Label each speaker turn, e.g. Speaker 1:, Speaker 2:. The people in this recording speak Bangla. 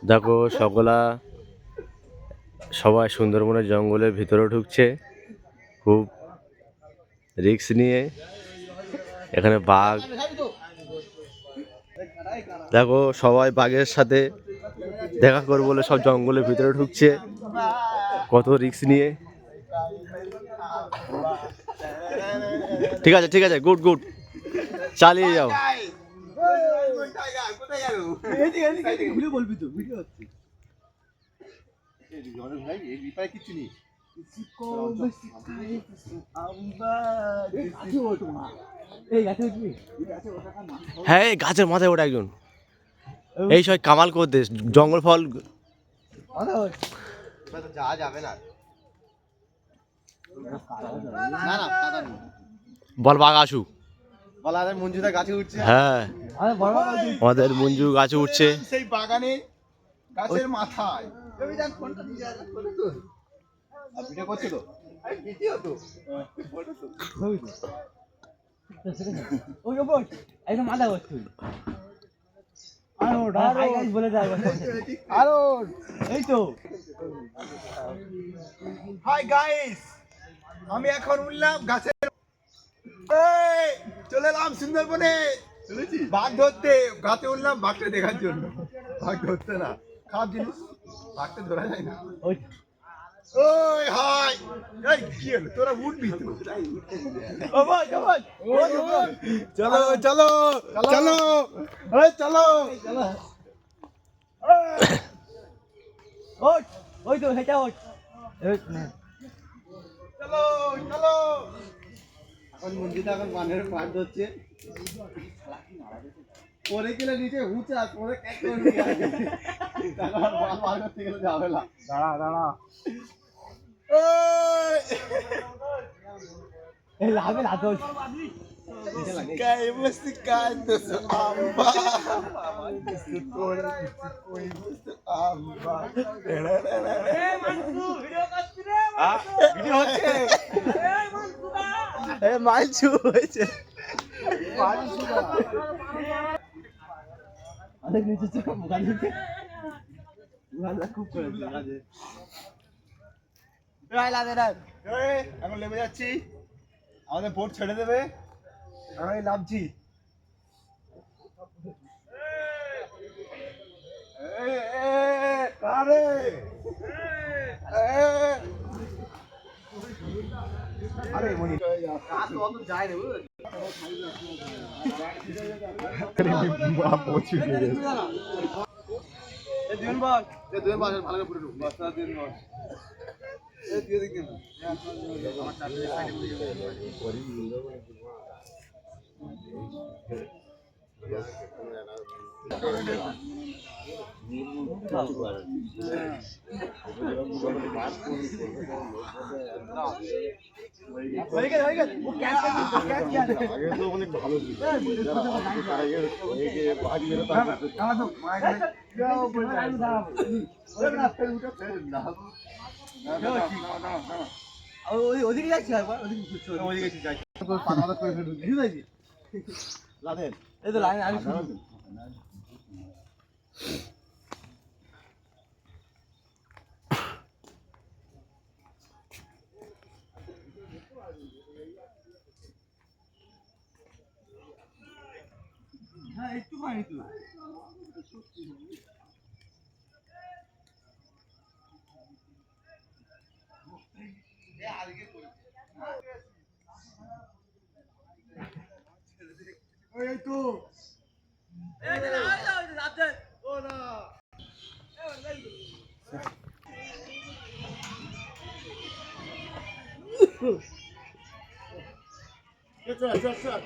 Speaker 1: দেখো সবাই সুন্দরবনের জঙ্গলের ভিতরে ঢুকছে খুব রিস্ক নিয়ে। এখানে বাঘ, দেখো সবাই বাঘের সাথে দেখা করবো বলে সব জঙ্গলের ভিতরে ঢুকছে, কত রিস্ক নিয়ে। ঠিক আছে, গুড গুড, চালিয়ে যাও। হ্যাঁ, এই গাছের মাথায় ওটা একজন, এই সব কামাল করতে জঙ্গল ফল
Speaker 2: যাওয়া যাবে না।
Speaker 1: বল বাঘ আসু,
Speaker 2: বলা মঞ্জুদা গাছে উঠছে।
Speaker 1: হ্যাঁ আমাদের মঞ্জু গাছে উঠছে
Speaker 2: সেই বাগানে গাছের মাথায় ভিডিও করছে তো, ভিডিও তো
Speaker 3: ওই ওপর একদম মাথা বসছে। বলে যায় এই তো।
Speaker 2: হাই গাইস, আমি এখন উঠলাম গাছের, চলে এলাম সুন্দরবনে বাঘ ধরতে। গাছে উঠলাম বাঘটা দেখার জন্য, বাঘ ধরতে না, খারাপ জিনিস, বাঘটা ধরা যায় না। ওই হাই, এই কি হলো, তোরা উঠবি তো? ও ভাই চলো চলো চলো, এই চলো
Speaker 3: ওঠ, ওই তো সেটা ওঠ।
Speaker 2: চলো চলো। এখন মন্দিরটা এখন বানের পাট ধরছে, পরে গেলে নিচে হুঁচা, পরে ক্যাক করে নিয়ে আসবে, তারপর বাল বার করতে গেলে যাবে না। দাঁড়া
Speaker 3: এই লাভে না তো
Speaker 2: Caímos ficando amba. ভিডিও হচ্ছে, মাইলছু হয়েছে,
Speaker 3: অনেক নিচে চোখ মুখা দিতে খুব করেছে কাজে।
Speaker 2: এখন নেমে যাচ্ছি, আমাদের বোট ছেড়ে দেবে, আমি নামছি। আরে মনি যায় না ভালো করে পুরো বস্তা দিন দিয়ে দেখেন আমার চারটে
Speaker 3: ওদিকে যাচ্ছি,
Speaker 2: ওদিকে যাই,
Speaker 3: এই তো লাইন আমি হ্যাঁ একটু পানি তো
Speaker 2: এই তো চল